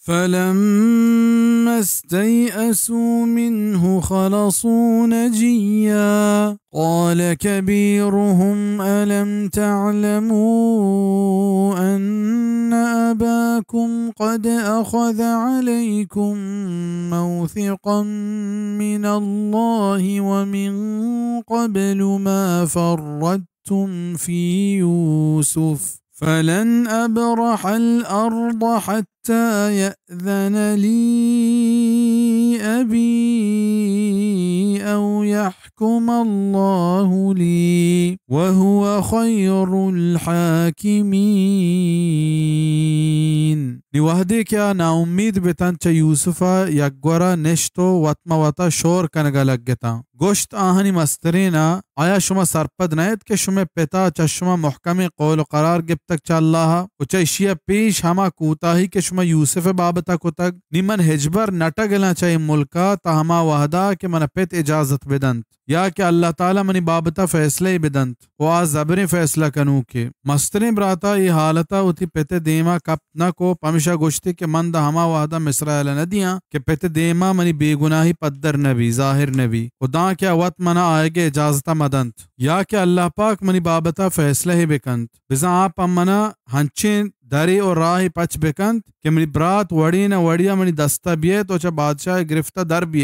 فلما استيئسوا منه خلصوا نجيا قال كبيرهم ألم تعلموا أن أباكم قد أخذ عليكم موثقا من الله ومن قبل ما فرطتم في يوسف فلن أبرح الأرض حتى يأذن لي أبي أو يحكم الله لي وهو خير الحاكمين. निवाहदे क्या नाउम्मीद बेतन च यूसुफा यगवरा नेश्तो वत्मवता शोर कनगा लग्गता गोश्त आहनी मस्तरीना आया शुमा सरपद नयत के शुमे पिता चश्मा मुहकमे कौल करार गिप्तक चल्लाहा उचैशिया पेश हमा कूताही के शुमा यूसुफ बाबता कुतक निमन हिजबर नटगला चाहे मुल्का तहमा वहदा के मन पित इजाजत बेदंत या कि अल्लाह ताला मनी बाबता फैसले बेदंत वो आज जबरी फैसला कनू के मस्तरी ब्राता ये हालता उथी पिते देमा कप न को पमिशा गोश्ती के मंद हमा वहदा मिस्रायल नदियां के पिते देमा मनी बेगुनाही पद्दर नबी जाहिर नबी खुदा क्या वत मना आएगे इजाजता मदंत या कि अल्लाह पाक मनी बाबता फैसले ही बेकंत बिजा आप अमना हंचे दरी और राह पच बेकंत के मनी ब्रात वड़ी न वड़िया मनी दस्ता बिये तो चा बादशाह गिरफ्ता दर बिये